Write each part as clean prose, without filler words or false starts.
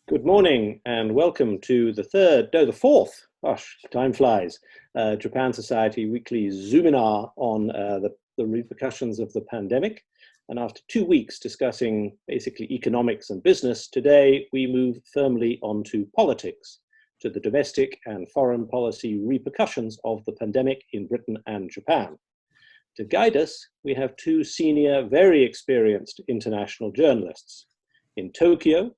Good morning and welcome to the fourth, gosh, time flies, Japan Society weekly Zoominar on the repercussions of the pandemic. And after 2 weeks discussing basically economics and business, today we move firmly onto politics, to the domestic and foreign policy repercussions of the pandemic in Britain and Japan. To guide us, we have two senior, very experienced international journalists. In Tokyo,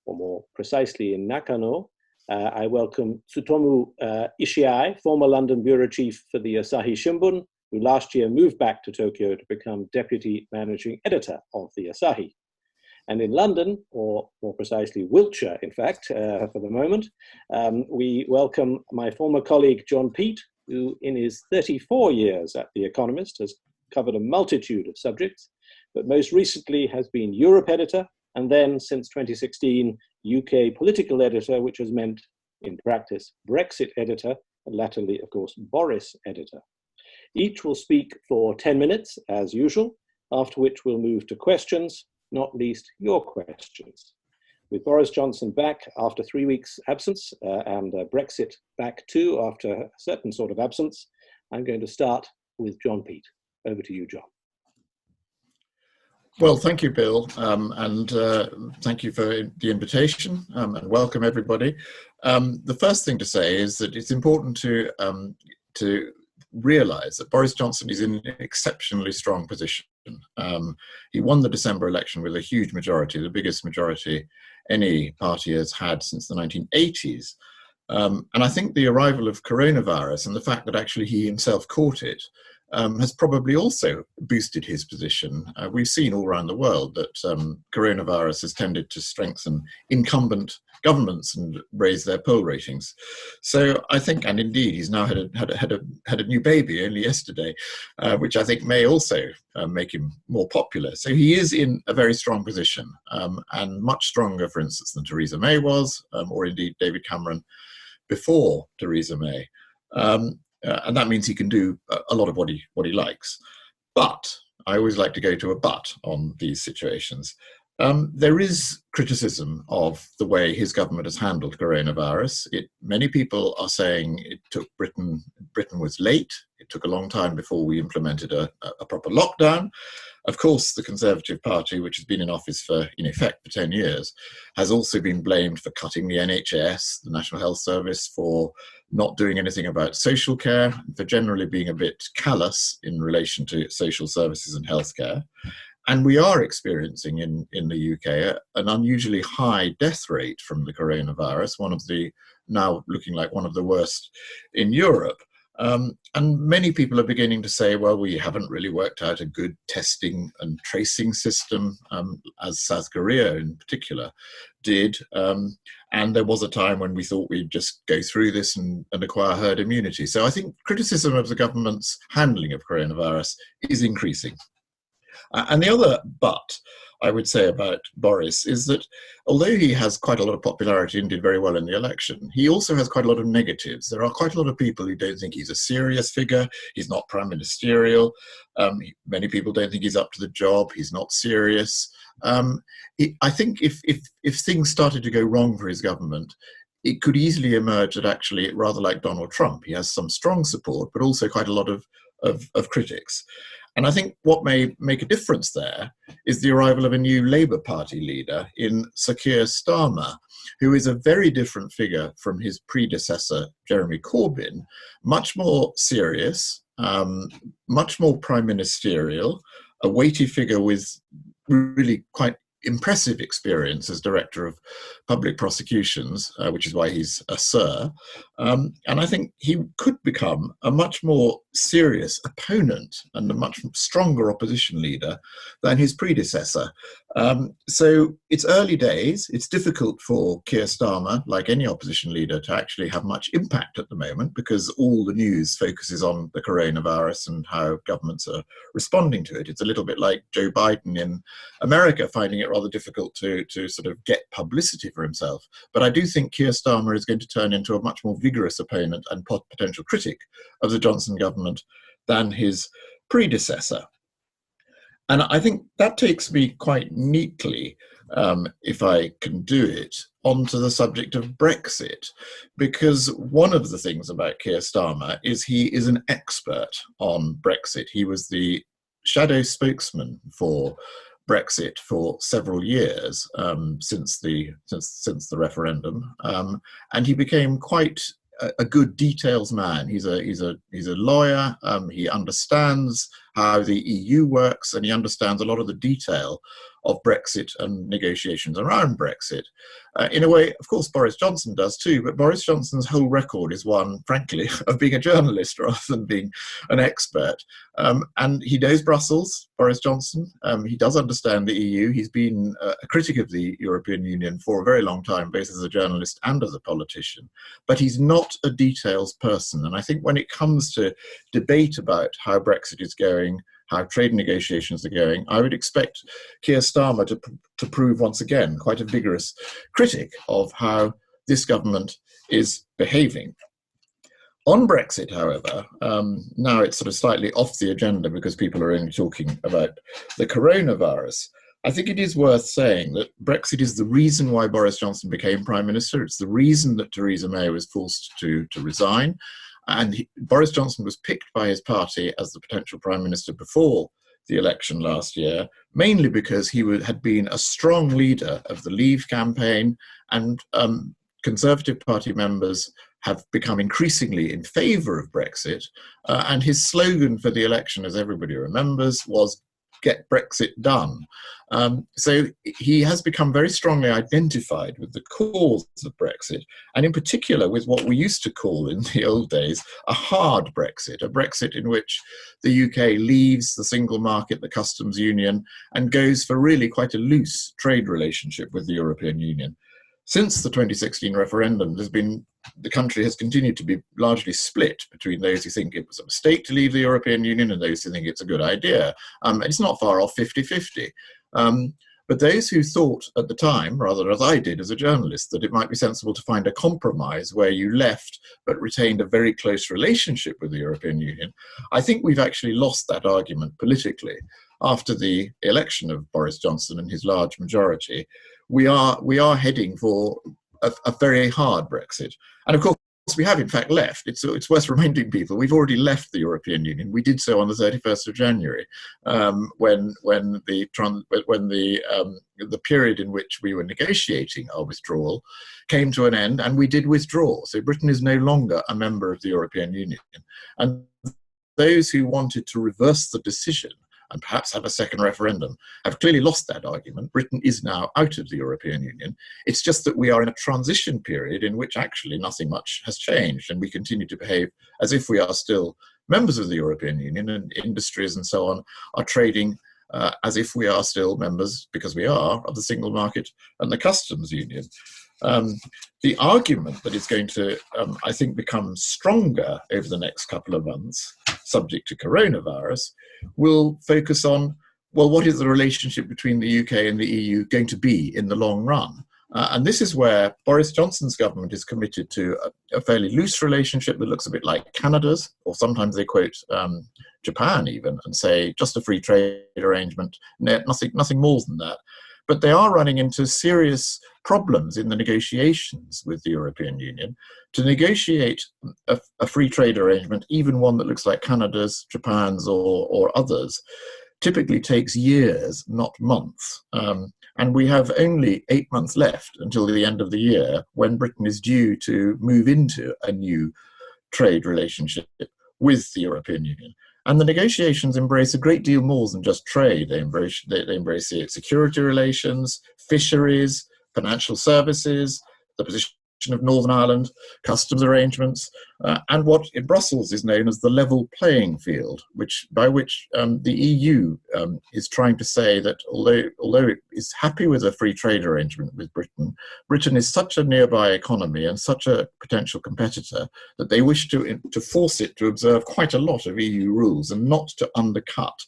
or more precisely in Nakano, I welcome Tsutomu Ishiai, former London bureau chief for the Asahi Shimbun, who last year moved back to Tokyo to become deputy managing editor of the Asahi. And in London, or more precisely Wiltshire, in fact, for the moment, we welcome my former colleague John Peet, who in his 34 years at The Economist has covered a multitude of subjects, but most recently has been Europe editor, and then since 2016, UK political editor, which has meant in practice Brexit editor, and latterly, of course, Boris editor. Each will speak for 10 minutes, as usual, after which we'll move to questions, not least your questions. With Boris Johnson back after 3 weeks absence and Brexit back too after a certain sort of absence, I'm going to start with John Peet. Over to you, John. Well, thank you, Bill, and thank you for the invitation, and welcome everybody. The first thing to say is that it's important to realise that Boris Johnson is in an exceptionally strong position. He won the December election with a huge majority, the biggest majority any party has had since the 1980s. And I think the arrival of coronavirus and the fact that actually he himself caught it has probably also boosted his position. We've seen all around the world that coronavirus has tended to strengthen incumbent governments and raise their poll ratings. So I think, and indeed, he's now had a new baby only yesterday, which I think may also make him more popular. So he is in a very strong position, and much stronger, for instance, than Theresa May was, or indeed David Cameron before Theresa May. And that means he can do a lot of what he likes. But I always like to go to a but on these situations. There is criticism of the way his government has handled coronavirus. Many people are saying it took Britain was late. It took a long time before we implemented a proper lockdown. Of course, the Conservative Party, which has been in office in effect for 10 years, has also been blamed for cutting the NHS, the National Health Service, for not doing anything about social care, for generally being a bit callous in relation to social services and healthcare. And we are experiencing in the UK an unusually high death rate from the coronavirus, now looking like one of the worst in Europe. And many people are beginning to say, well, we haven't really worked out a good testing and tracing system, as South Korea in particular did. And there was a time when we thought we'd just go through this and acquire herd immunity. So I think criticism of the government's handling of coronavirus is increasing. And the other but I would say about Boris is that although he has quite a lot of popularity and did very well in the election, he also has quite a lot of negatives. There are quite a lot of people who don't think he's a serious figure. He's not prime ministerial. Many people don't think he's up to the job. He's not serious. I think if things started to go wrong for his government, it could easily emerge that actually, rather like Donald Trump, he has some strong support, but also quite a lot of critics. And I think what may make a difference there is the arrival of a new Labour Party leader in Sir Keir Starmer, who is a very different figure from his predecessor, Jeremy Corbyn, much more serious, much more prime ministerial, a weighty figure with really quite impressive experience as director of public prosecutions, which is why he's a Sir. And I think he could become a much more serious opponent and a much stronger opposition leader than his predecessor. So it's early days. It's difficult for Keir Starmer, like any opposition leader, to actually have much impact at the moment because all the news focuses on the coronavirus and how governments are responding to it. It's a little bit like Joe Biden in America finding it rather difficult to sort of get publicity for himself. But I do think Keir Starmer is going to turn into a much more vigorous opponent and potential critic of the Johnson government than his predecessor. And I think that takes me quite neatly, if I can do it, onto the subject of Brexit, because one of the things about Keir Starmer is he is an expert on Brexit. He was the shadow spokesman for Brexit for several years since the referendum, and he became quite a good details man. He's a lawyer. He understands how the EU works, and he understands a lot of the detail of Brexit and negotiations around Brexit. In a way, of course, Boris Johnson does too, but Boris Johnson's whole record is one, frankly, of being a journalist rather than being an expert. And he knows Brussels, Boris Johnson. He does understand the EU. He's been a critic of the European Union for a very long time, both as a journalist and as a politician. But he's not a details person. And I think when it comes to debate about how Brexit is going, how trade negotiations are going, I would expect Keir Starmer to prove once again quite a vigorous critic of how this government is behaving. On Brexit, however, now it's sort of slightly off the agenda because people are only talking about the coronavirus. I think it is worth saying that Brexit is the reason why Boris Johnson became Prime Minister. It's the reason that Theresa May was forced to resign. And Boris Johnson was picked by his party as the potential Prime Minister before the election last year, mainly because he had been a strong leader of the Leave campaign, and Conservative Party members have become increasingly in favour of Brexit. And his slogan for the election, as everybody remembers, was "Get Brexit done." So he has become very strongly identified with the cause of Brexit, and in particular with what we used to call in the old days a hard Brexit, a Brexit in which the UK leaves the single market, the customs union, and goes for really quite a loose trade relationship with the European Union. Since the 2016 referendum, the country has continued to be largely split between those who think it was a mistake to leave the European Union and those who think it's a good idea. It's not far off 50-50. But those who thought at the time, rather as I did as a journalist, that it might be sensible to find a compromise where you left but retained a very close relationship with the European Union, I think we've actually lost that argument politically. After the election of Boris Johnson and his large majority, we are heading for a very hard Brexit. And of course, we have in fact left. It's worth reminding people we've already left the European Union. We did so on the 31st of January, when the period in which we were negotiating our withdrawal came to an end, and we did withdraw. So Britain is no longer a member of the European Union. And those who wanted to reverse the decision and perhaps have a second referendum, have clearly lost that argument. Britain is now out of the European Union. It's just that we are in a transition period in which actually nothing much has changed, and we continue to behave as if we are still members of the European Union, and industries and so on are trading as if we are still members, because we are, of the single market and the customs union. The argument that is going to, I think, become stronger over the next couple of months, subject to coronavirus, will focus on, well, what is the relationship between the UK and the EU going to be in the long run? And this is where Boris Johnson's government is committed to a fairly loose relationship that looks a bit like Canada's, or sometimes they quote Japan even and say just a free trade arrangement, nothing more than that. But they are running into serious problems in the negotiations with the European Union. To negotiate a free trade arrangement, even one that looks like Canada's, Japan's, or others, typically takes years, not months. And we have only 8 months left until the end of the year, when Britain is due to move into a new trade relationship with the European Union. And the negotiations embrace a great deal more than just trade. They embrace security relations, fisheries, financial services, the position of Northern Ireland, customs arrangements, and what in Brussels is known as the level playing field, by which the EU is trying to say that although it is happy with a free trade arrangement with Britain, Britain is such a nearby economy and such a potential competitor that they wish to force it to observe quite a lot of EU rules and not to undercut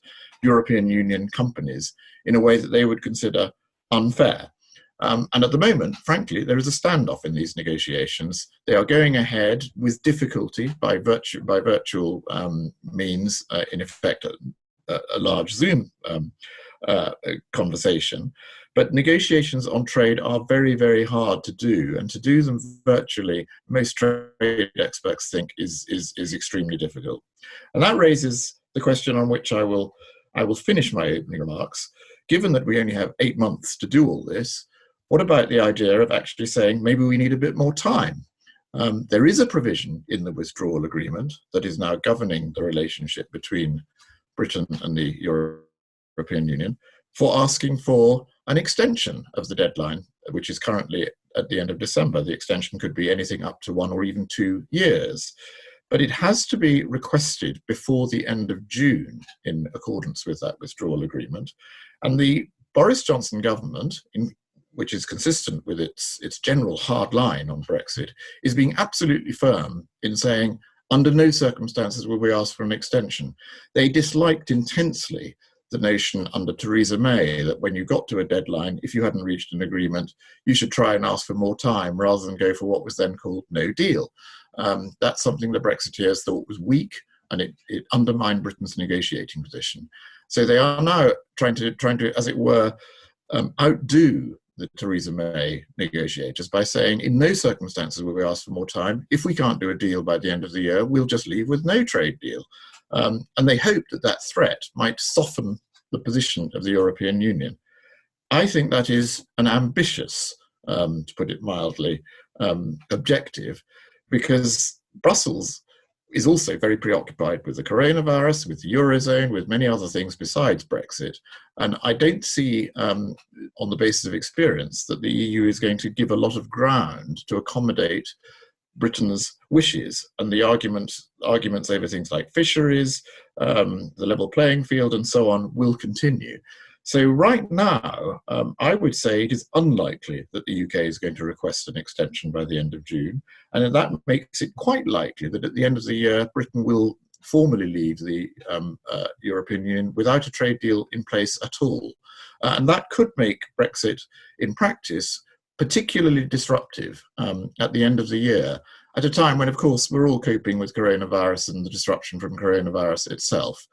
European Union companies in a way that they would consider unfair. And at the moment, frankly, there is a standoff in these negotiations. They are going ahead with difficulty by virtual means, in effect, a large Zoom conversation. But negotiations on trade are very, very hard to do, and to do them virtually, most trade experts think is extremely difficult. And that raises the question on which I will finish my opening remarks. Given that we only have 8 months to do all this, what about the idea of actually saying maybe we need a bit more time? There is a provision in the withdrawal agreement that is now governing the relationship between Britain and the European Union for asking for an extension of the deadline, which is currently at the end of December. The extension could be anything up to 1 or even 2 years. But it has to be requested before the end of June in accordance with that withdrawal agreement. And the Boris Johnson government, which is consistent with its general hard line on Brexit, is being absolutely firm in saying, under no circumstances will we ask for an extension. They disliked intensely the notion under Theresa May that when you got to a deadline, if you hadn't reached an agreement, you should try and ask for more time rather than go for what was then called no deal. That's something the Brexiteers thought was weak, and it undermined Britain's negotiating position. So they are now trying to, as it were, outdo the Theresa May negotiators by saying, in no circumstances will we ask for more time. If we can't do a deal by the end of the year, we'll just leave with no trade deal. And they hope that that threat might soften the position of the European Union. I think that is an ambitious, to put it mildly, objective, because Brussels is also very preoccupied with the coronavirus, with the Eurozone, with many other things besides Brexit. And I don't see, on the basis of experience, that the EU is going to give a lot of ground to accommodate Britain's wishes. And the arguments over things like fisheries, the level playing field, and so on will continue. So right now, I would say it is unlikely that the UK is going to request an extension by the end of June. And that makes it quite likely that at the end of the year, Britain will formally leave the European Union without a trade deal in place at all. And that could make Brexit, in practice, particularly disruptive at the end of the year, at a time when, of course, we're all coping with coronavirus and the disruption from coronavirus itself.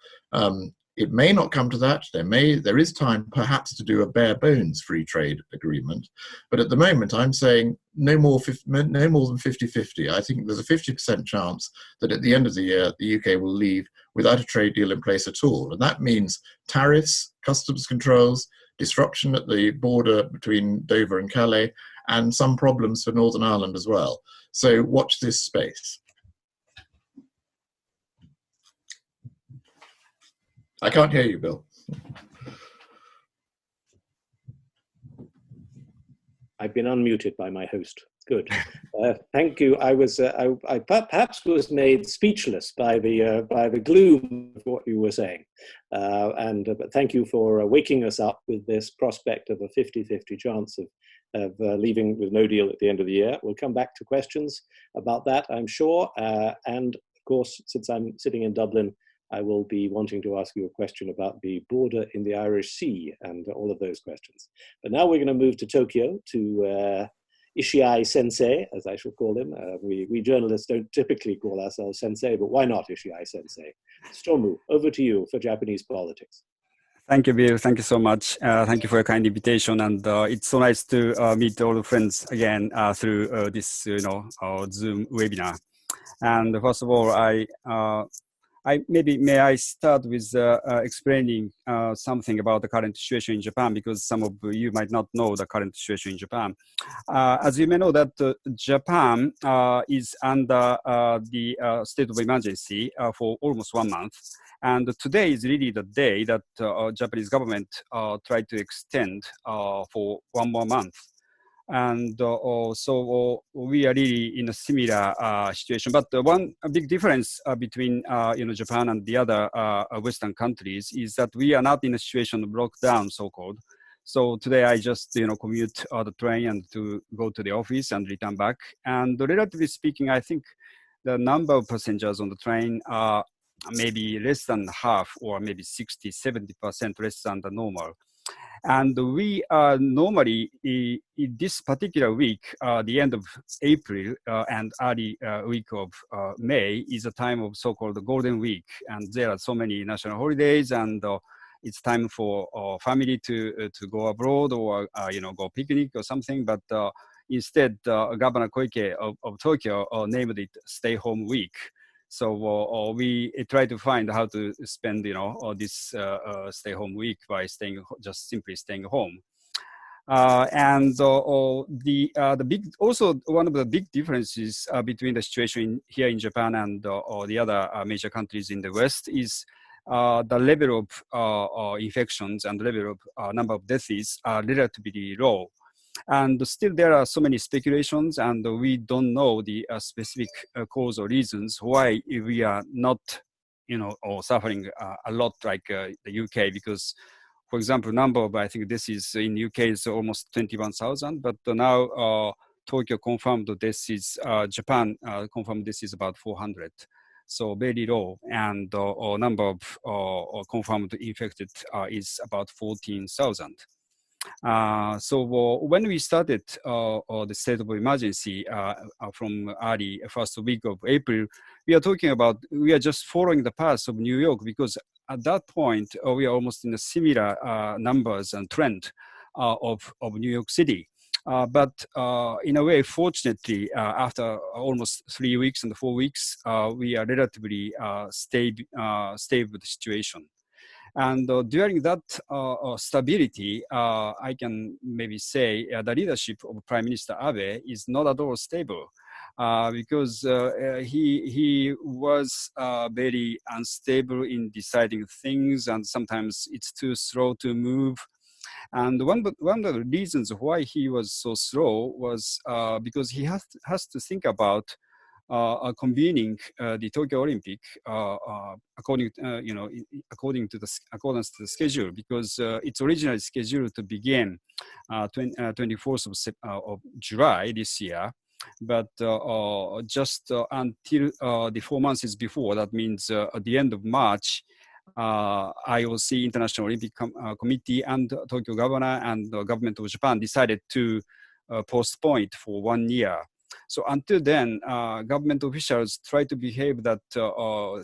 It may not come to that. There is time perhaps to do a bare bones free trade agreement. But at the moment, I'm saying no more than 50-50. I think there's a 50% chance that at the end of the year, the UK will leave without a trade deal in place at all. And that means tariffs, customs controls, disruption at the border between Dover and Calais, and some problems for Northern Ireland as well. So watch this space. I can't hear you, Bill. I've been unmuted by my host. Good. Thank you. I perhaps was made speechless by the gloom of what you were saying. But thank you for waking us up with this prospect of a 50-50 chance of leaving with no deal at the end of the year. We'll come back to questions about that, I'm sure. And of course, since I'm sitting in Dublin, I will be wanting to ask you a question about the border in the Irish Sea and all of those questions. But now we're going to move to Tokyo, to Ishiai Sensei, as I shall call him. We journalists don't typically call ourselves Sensei, but why not Ishiai Sensei? Tsutomu, over to you for Japanese politics. Thank you, Bill. Thank you so much. Thank you for your kind invitation. And it's so nice to meet all the friends again through this, Zoom webinar. And first of all, may I start with explaining something about the current situation in Japan, because some of you might not know the current situation in Japan. As you may know, that Japan is under the state of emergency for almost 1 month. And today is really the day that Japanese government tried to extend for 1 more month. And so we are really in a similar situation. But one big difference between Japan and the other Western countries is that we are not in a situation of lockdown, so-called. So today I just commute the train and to go to the office and return back. And relatively speaking, I think the number of passengers on the train are maybe less than half, or maybe 60-70% less than the normal. And we are normally, in this particular week, the end of April and early week of May is a time of so-called Golden Week. And there are so many national holidays, and it's time for family to go abroad or go picnic or something. But instead, Governor Koike of Tokyo named it Stay Home Week. So we try to find how to spend, this stay home week by just simply staying home. The big, also one of the big differences between the situation here in Japan and the other major countries in the West is the level of infections and the level of number of deaths are relatively low. And still there are so many speculations, and we don't know the specific cause or reasons why we are not, or suffering a lot like the UK, because, for example, number of, I think this is in UK is almost 21,000, but now Tokyo confirmed this is, Japan confirmed this is about 400. So very low, and number of confirmed infected is about 14,000. So when we started the state of emergency from early first week of April, we are just following the path of New York, because at that point we are almost in a similar numbers and trend of New York City. But in a way, fortunately, after almost 3 weeks and 4 weeks, we are relatively stable situation. And during that stability, I can maybe say the leadership of Prime Minister Abe is not at all stable, because he was very unstable in deciding things, and sometimes it's too slow to move. And one of the reasons why he was so slow was because he has to think about convening the Tokyo Olympic according to the schedule, because it's originally scheduled to begin 24th of July this year, but just until the 4 months before, that means at the end of March, IOC, International Olympic Committee, and Tokyo governor and the government of Japan decided to postpone it for 1 year. So until then, government officials try to behave that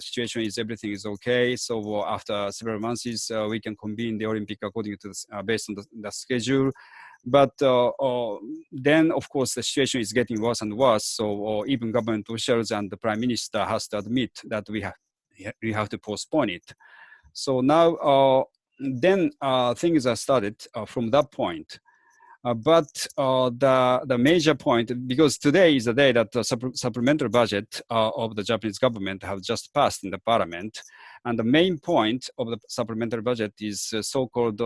situation is everything is okay. So after several months, we can convene the Olympic according to based on the schedule. But then, of course, the situation is getting worse and worse. So even government officials and the prime minister has to admit that we have to postpone it. So now, then things are started from that point. But the major point, because today is the day that the supplementary budget of the Japanese government have just passed in the parliament, and the main point of the supplementary budget is so-called,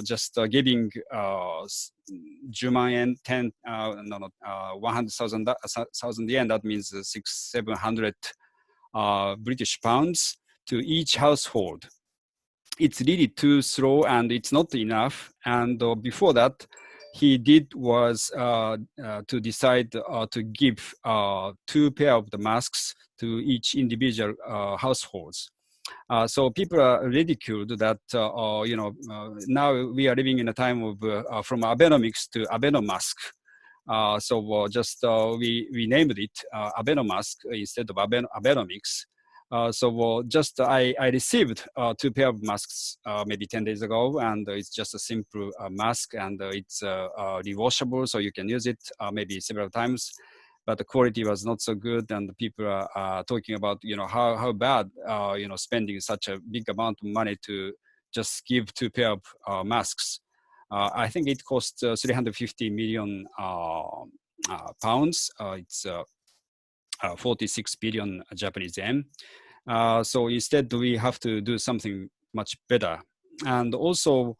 just giving 10,000 yen, 100,000 yen. That means 600-700 British pounds to each household. It's really too slow and it's not enough. And before that, he did was to decide to give 2 pair of the masks to each individual households. So people are ridiculed that, now we are living in a time of from Abenomics to Abenomask. So just we named it Abenomask instead of Abenomics. So just I received 2 pair of masks maybe 10 days ago, and it's just a simple mask, and it's rewashable, so you can use it maybe several times. But the quality was not so good, and the people are talking about how bad spending such a big amount of money to just give 2 pair of masks. I think it cost 350 million pounds. It's 46 billion Japanese yen. So instead, we have to do something much better. And also,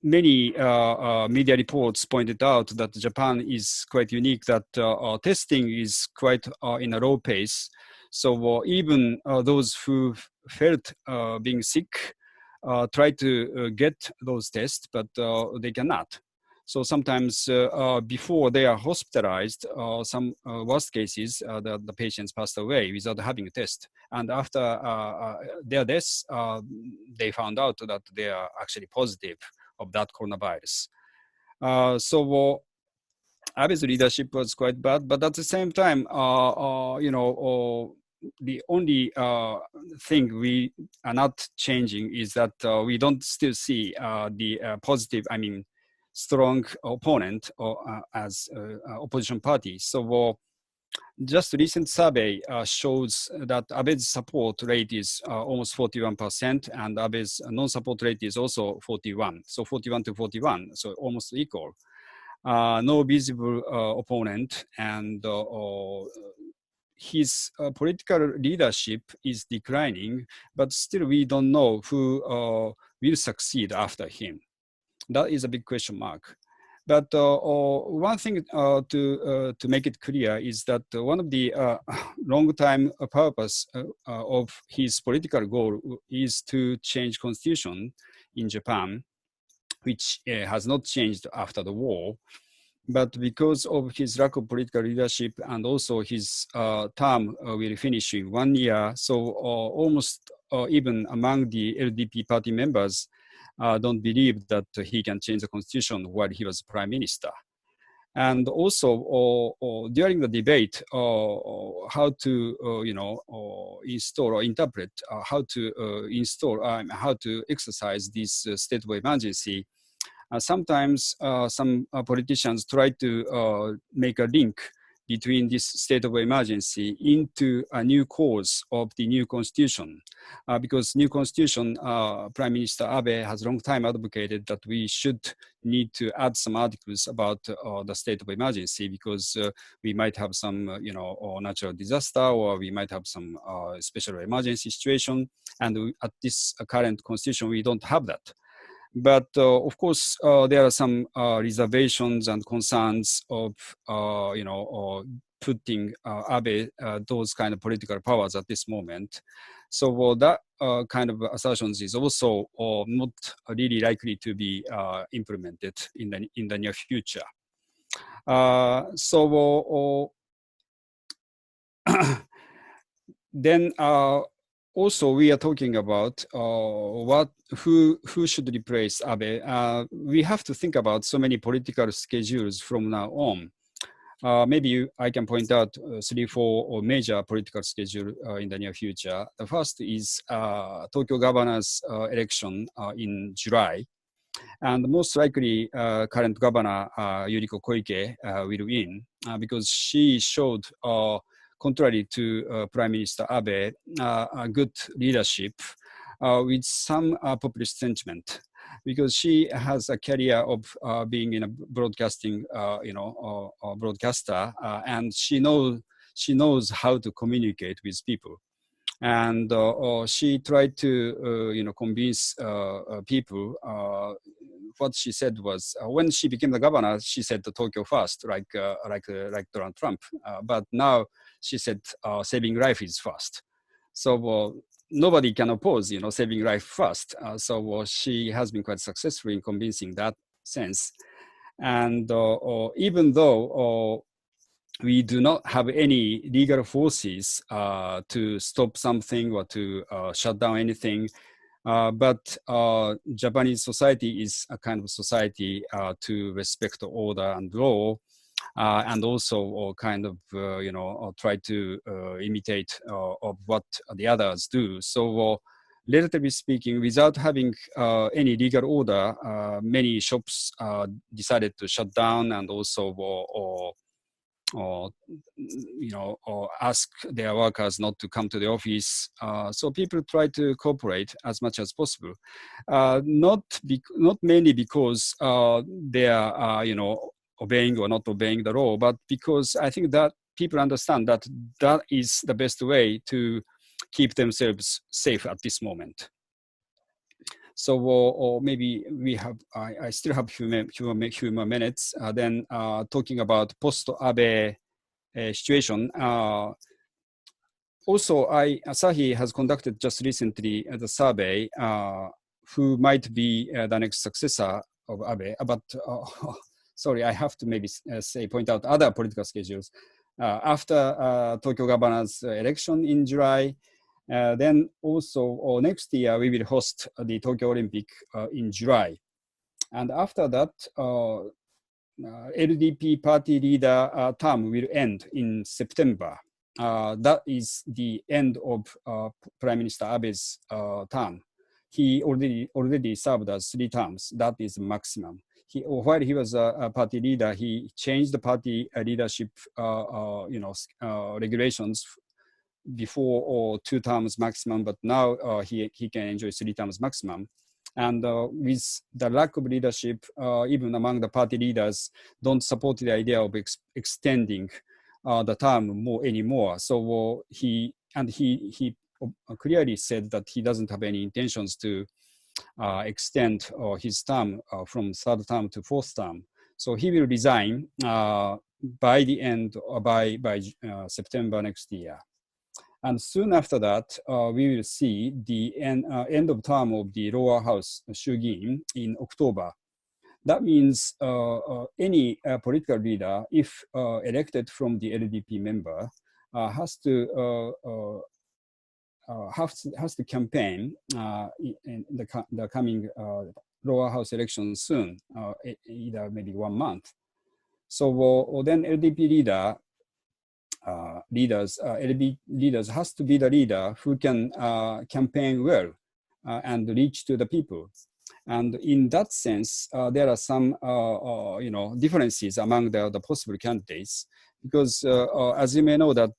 many media reports pointed out that Japan is quite unique, that testing is quite in a low pace. So even those who felt being sick try to get those tests, but they cannot. So sometimes before they are hospitalized, some worst cases, the patients passed away without having a test. And after their deaths, they found out that they are actually positive of that coronavirus. So Abe's leadership was quite bad, but at the same time, the only thing we are not changing is that we don't still see the positive, strong opponent or as opposition party. So just recent survey shows that Abe's support rate is almost 41%, and Abe's non-support rate is also 41. So 41 to 41, so almost equal. No visible opponent, and his political leadership is declining, but still we don't know who will succeed after him. That is a big question mark. But one thing to make it clear is that one of the long-time purpose of his political goal is to change constitution in Japan, which has not changed after the war. But because of his lack of political leadership and also his term will finish in 1 year, so almost even among the LDP party members don't believe that he can change the constitution while he was prime minister. And also during the debate, how to install or interpret how to install how to exercise this state of emergency. Sometimes some politicians try to make a link between this state of emergency into a new cause of the new constitution. Because new constitution, Prime Minister Abe has long time advocated that we should need to add some articles about the state of emergency, because we might have some, natural disaster, or we might have some special emergency situation. And at this current constitution, we don't have that. But of course, there are some reservations and concerns of, putting Abe those kind of political powers at this moment. So that kind of assertions is also not really likely to be implemented in the near future. Then also we are talking about who should replace Abe. We have to think about so many political schedules from now on. Maybe I can point out 3-4 major political schedule in the near future. The first is Tokyo governor's election in July. And most likely current governor Yuriko Koike will win because she showed, contrary to Prime Minister Abe, a good leadership with some populist sentiment, because she has a career of being in a broadcasting, broadcaster, and she knows how to communicate with people. And she tried to, convince people. What she said was, when she became the governor, she said Tokyo first, like Donald Trump. But now she said saving life is first. So nobody can oppose, saving life first. So she has been quite successful in convincing that sense. And even though we do not have any legal forces to stop something or to shut down anything, but Japanese society is a kind of society to respect order and law, and also kind of, try to imitate of what the others do. So relatively speaking, without having any legal order, many shops decided to shut down, and also or ask their workers not to come to the office. So people try to cooperate as much as possible. Not mainly because they are, obeying or not obeying the law, but because I think that people understand that that is the best way to keep themselves safe at this moment. So, or maybe we have, I still have few more minutes. Then talking about post-Abe situation. Also, Asahi has conducted just recently the survey who might be the next successor of Abe. But sorry, I have to maybe point out other political schedules. After Tokyo governor's election in July, then also next year we will host the Tokyo Olympic in July. And after that, LDP party leader term will end in September. that is the end of Prime Minister Abe's term. He already served as 3 terms. That is maximum. While he was a party leader, he changed the party leadership, regulations before, or 2 terms maximum, but now he can enjoy 3 terms maximum. And with the lack of leadership, even among the party leaders, don't support the idea of extending the term anymore. So he clearly said that he doesn't have any intentions to extend his term from 3rd term to 4th term. So he will resign by the end, by September next year. And soon after that, we will see the end of term of the lower house Shugin in October. That means any political leader, if elected from the LDP member, has to campaign in the coming lower house election soon, either maybe 1 month. So then LDP leaders has to be the leader who can campaign well and reach to the people. And in that sense, there are some differences among the possible candidates, because as you may know that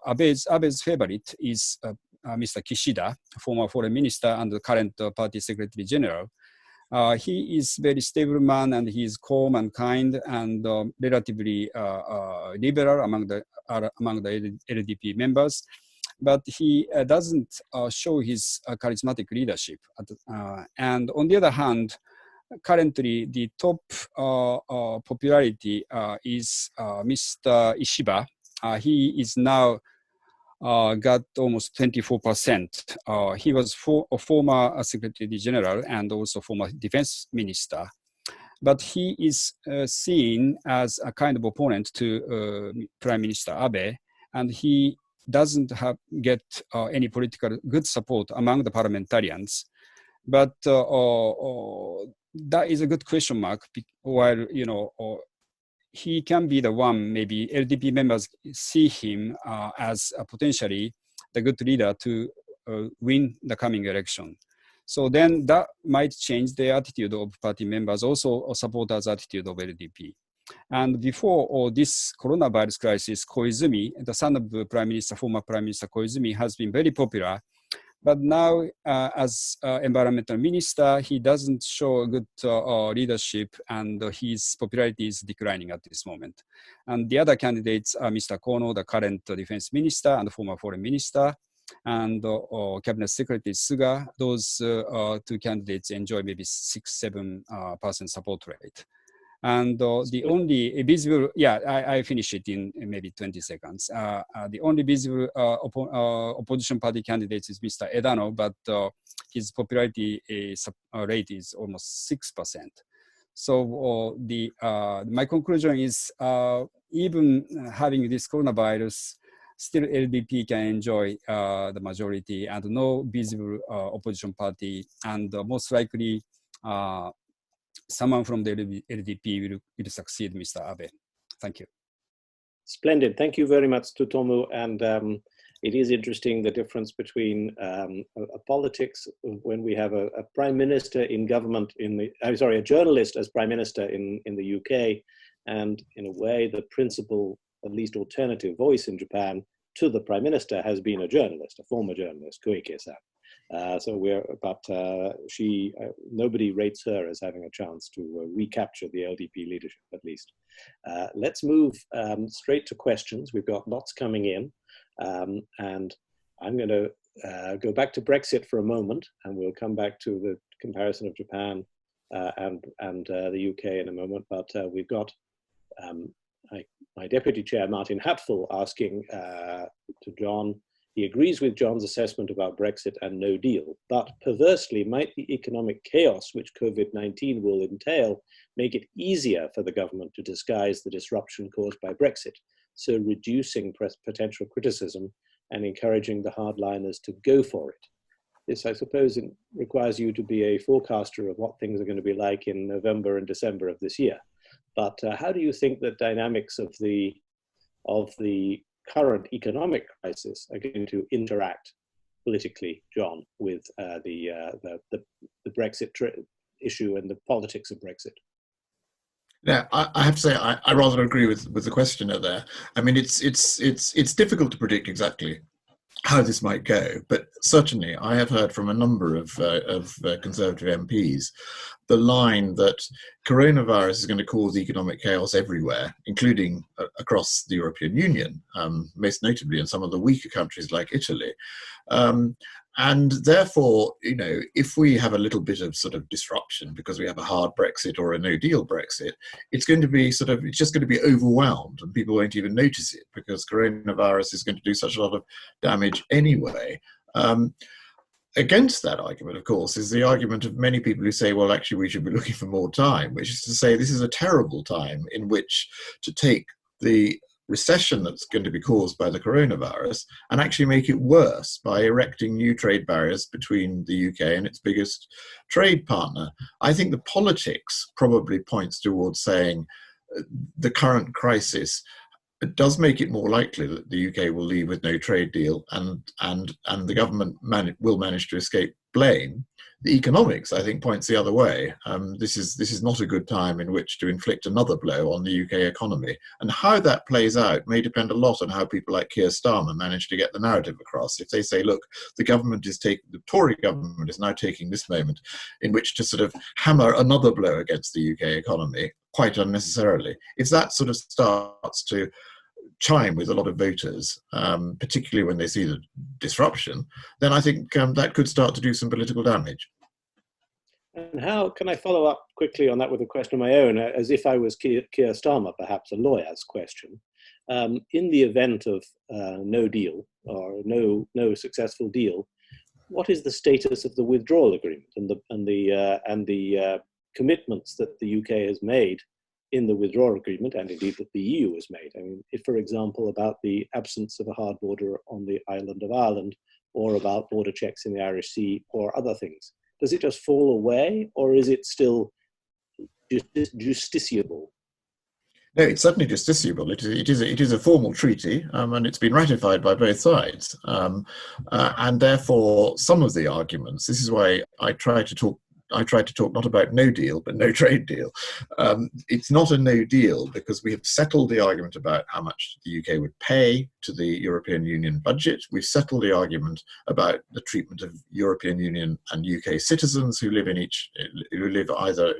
Abe's favorite is Mr. Kishida, former foreign minister and the current party secretary general. He is very stable man, and he is calm and kind and relatively liberal among the LDP members. But he doesn't show his charismatic leadership. And on the other hand, currently the top popularity is Mr. Ishiba. He is now got almost 24%. He was a former Secretary General and also former Defense Minister. But he is seen as a kind of opponent to Prime Minister Abe, and he doesn't get any political good support among the parliamentarians. But that is a good question mark, while he can be the one, maybe LDP members see him as potentially the good leader to win the coming election. So then that might change the attitude of party members, also supporters' attitude of LDP. And before this coronavirus crisis, Koizumi, the son of the former Prime Minister Koizumi, has been very popular. But now, as environmental minister, he doesn't show good leadership, and his popularity is declining at this moment. And the other candidates are Mr. Kono, the current defense minister and former foreign minister, and cabinet secretary Suga. Those 2 candidates enjoy maybe 6-7% support rate. And the only visible, I finish it in maybe 20 seconds. The only visible opposition party candidate is Mr. Edano, but his popularity rate is almost 6%. So my conclusion is, even having this coronavirus, still LDP can enjoy the majority, and no visible opposition party, and most likely someone from the LDP will succeed Mr. Abe. Thank you. Splendid. Thank you very much, Tsutomu. And it is interesting, the difference between politics when we have a prime minister in government a journalist as prime minister in the UK, and in a way the principal, at least alternative voice in Japan to the prime minister has been a journalist, a former journalist, Koike-san. Nobody rates her as having a chance to recapture the LDP leadership, at least. Let's move straight to questions. We've got lots coming in, and I'm going to go back to Brexit for a moment, and we'll come back to the comparison of Japan and the UK in a moment. But we've got my deputy chair, Martin Hatfull, asking to John. He agrees with John's assessment about Brexit and no deal, but perversely, might the economic chaos which COVID-19 will entail make it easier for the government to disguise the disruption caused by Brexit, so reducing potential criticism and encouraging the hardliners to go for it? This, I suppose, requires you to be a forecaster of what things are going to be like in November and December of this year. But how do you think the dynamics of the current economic crisis are going to interact politically, John, with the Brexit issue and the politics of Brexit? Yeah, I have to say I rather agree with the questioner there. I mean, it's difficult to predict exactly how this might go, but certainly I have heard from a number of Conservative MPs the line that coronavirus is going to cause economic chaos everywhere, including across the European Union, most notably in some of the weaker countries like Italy. And therefore, you know, if we have a little bit of sort of disruption because we have a hard Brexit or a no-deal Brexit, it's going to be it's just going to be overwhelmed and people won't even notice it because coronavirus is going to do such a lot of damage anyway. Against that argument, of course, is the argument of many people who say, well, actually, we should be looking for more time, which is to say this is a terrible time in which to take the recession that's going to be caused by the coronavirus and actually make it worse by erecting new trade barriers between the UK and its biggest trade partner. I think the politics probably points towards saying the current crisis does make it more likely that the UK will leave with no trade deal and the government will manage to escape blame. The economics, I think, points the other way. This is not a good time in which to inflict another blow on the UK economy. And how that plays out may depend a lot on how people like Keir Starmer manage to get the narrative across. If they say, look, the Tory government is now taking this moment in which to sort of hammer another blow against the UK economy, quite unnecessarily. If that sort of starts to chime with a lot of voters, particularly when they see the disruption, then I think that could start to do some political damage. And how can I follow up quickly on that with a question of my own, as if I was Keir Starmer, perhaps a lawyer's question? In the event of no deal or no successful deal, what is the status of the withdrawal agreement and the commitments that the UK has made in the withdrawal agreement, and indeed that the EU has made? I mean, if, for example, about the absence of a hard border on the island of Ireland, or about border checks in the Irish Sea, or other things, does it just fall away, or is it still justiciable? No, it's certainly justiciable. It is a formal treaty, and it's been ratified by both sides. And therefore, some of the arguments, this is why I try to talk not about no deal, but no trade deal. It's not a no deal because we have settled the argument about how much the UK would pay to the European Union budget. We've settled the argument about the treatment of European Union and UK citizens who live either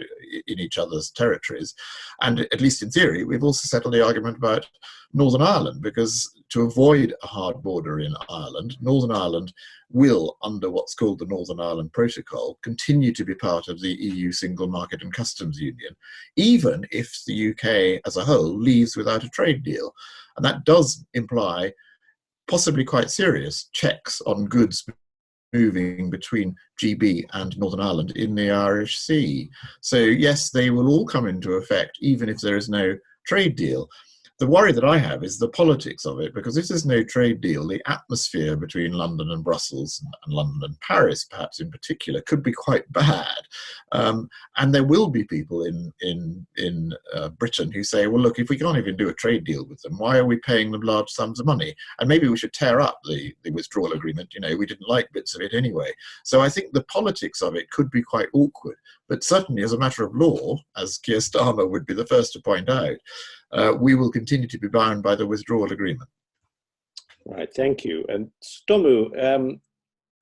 in each other's territories. And at least in theory, we've also settled the argument about Northern Ireland, because to avoid a hard border in Ireland, Northern Ireland will, under what's called the Northern Ireland Protocol, continue to be part of the EU Single Market and Customs Union, even if the UK as a whole leaves without a trade deal. And that does imply possibly quite serious checks on goods moving between GB and Northern Ireland in the Irish Sea. So yes, they will all come into effect, even if there is no trade deal. The worry that I have is the politics of it, because if there's no trade deal, the atmosphere between London and Brussels and London and Paris, perhaps in particular, could be quite bad. And there will be people in Britain who say, well, look, if we can't even do a trade deal with them, why are we paying them large sums of money? And maybe we should tear up the withdrawal agreement. You know, we didn't like bits of it anyway. So I think the politics of it could be quite awkward. But certainly as a matter of law, as Keir Starmer would be the first to point out, we will continue to be bound by the withdrawal agreement. Right, thank you. And Tsutomu,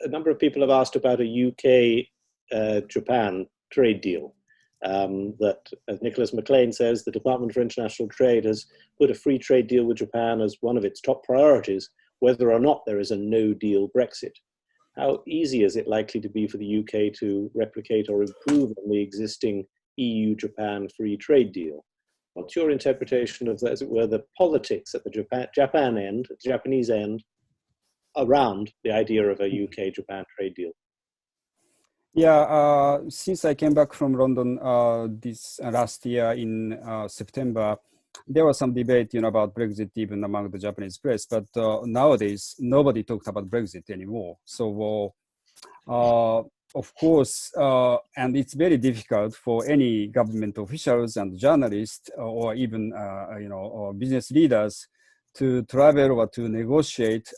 a number of people have asked about a UK-Japan trade deal. That, as Nicholas MacLean says, the Department for International Trade has put a free trade deal with Japan as one of its top priorities, whether or not there is a no-deal Brexit. How easy is it likely to be for the UK to replicate or improve on the existing EU-Japan free trade deal? What's your interpretation of, as it were, the politics at the Japanese end, around the idea of a UK-Japan trade deal? Yeah, since I came back from London this last year in September, there was some debate, about Brexit even among the Japanese press. But nowadays, nobody talked about Brexit anymore. So, of course, and it's very difficult for any government officials and journalists or even, or business leaders to travel or to negotiate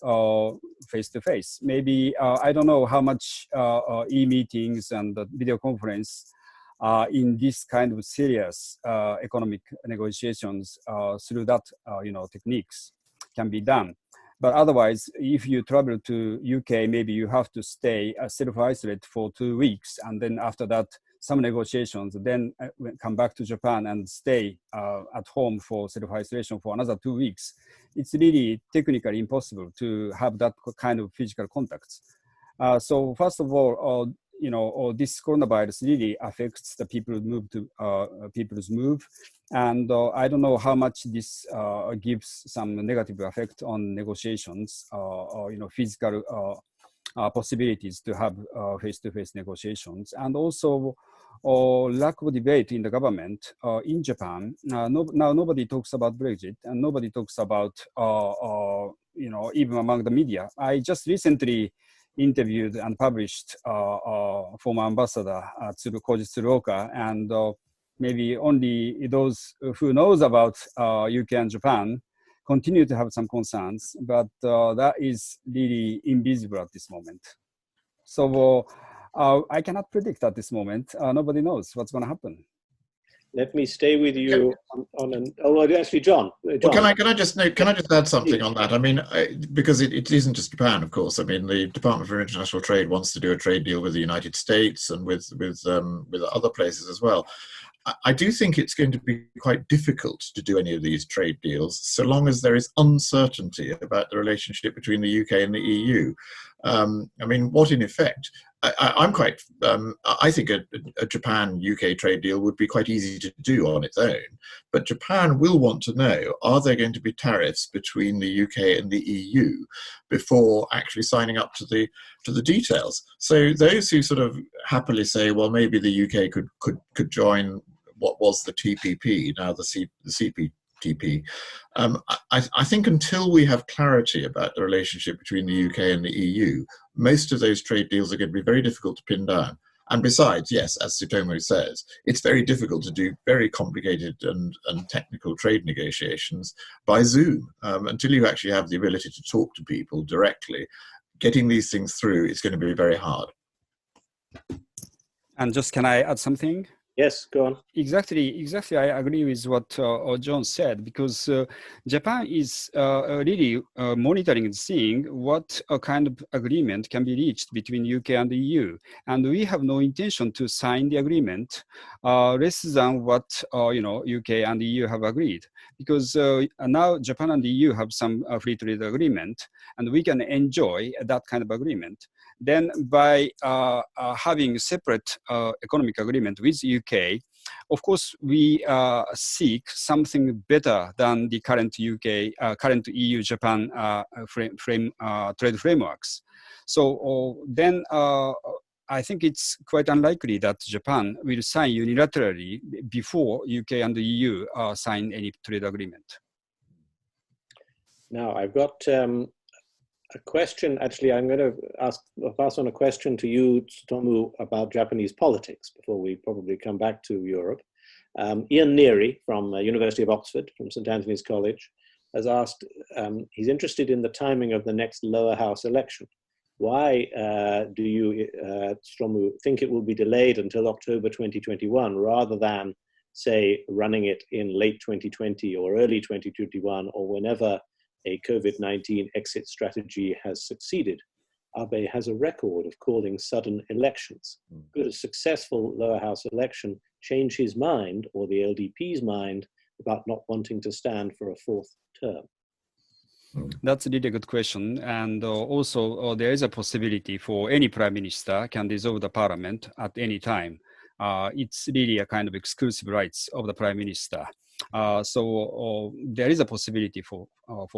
face-to-face. Maybe, I don't know how much e-meetings and video conference in this kind of serious economic negotiations through that, techniques can be done. But otherwise, if you travel to UK, maybe you have to stay self-isolate for 2 weeks. And then after that, some negotiations, then come back to Japan and stay at home for self-isolation for another 2 weeks. It's really technically impossible to have that kind of physical contacts. So first of all, this coronavirus really affects the people's move. And I don't know how much this gives some negative effect on negotiations, physical possibilities to have face-to-face negotiations. And also lack of debate in the government in Japan. Now nobody talks about Brexit, and nobody talks about, even among the media. I just recently interviewed and published former ambassador Koji Tsuruoka, and maybe only those who knows about UK and Japan continue to have some concerns, but that is really invisible at this moment. So I cannot predict at this moment. Nobody knows what's going to happen. Let me stay with you actually, John. Well, can I just add something on that? I mean, because it isn't just Japan, of course. I mean, the Department for International Trade wants to do a trade deal with the United States and with other places as well. I do think it's going to be quite difficult to do any of these trade deals so long as there is uncertainty about the relationship between the UK and the EU. I mean, what in effect, I think a Japan-UK trade deal would be quite easy to do on its own, but Japan will want to know, are there going to be tariffs between the UK and the EU before actually signing up to the details? So those who sort of happily say, well, maybe the UK could join what was the TPP, now the CPTP. I think until we have clarity about the relationship between the UK and the EU, most of those trade deals are going to be very difficult to pin down. And besides, yes, as Tsutomu says, it's very difficult to do very complicated and technical trade negotiations by Zoom. Until you actually have the ability to talk to people directly, getting these things through is going to be very hard. And just, can I add something? Yes, go on. Exactly. I agree with what John said, because Japan is really monitoring and seeing what kind of agreement can be reached between UK and the EU. And we have no intention to sign the agreement less than what UK and the EU have agreed. Because now Japan and the EU have some free trade agreement, and we can enjoy that kind of agreement. Then by having separate economic agreement with UK, of course, we seek something better than the current current EU-Japan trade frameworks. So then I think it's quite unlikely that Japan will sign unilaterally before UK and the EU sign any trade agreement. Now, I've got a question. Actually, I'm going to pass on a question to you, Tsutomu, about Japanese politics before we probably come back to Europe. Ian Neary from University of Oxford, from St. Anthony's College, has asked, he's interested in the timing of the next lower house election. Why do you, Tsutomu, think it will be delayed until October 2021 rather than, say, running it in late 2020 or early 2021 or whenever a COVID-19 exit strategy has succeeded? Abe has a record of calling sudden elections. Could a successful lower house election change his mind, or the LDP's mind, about not wanting to stand for a fourth term? That's a really good question. And also there is a possibility for any prime minister can dissolve the parliament at any time. It's really a kind of exclusive rights of the prime minister. So there is a possibility for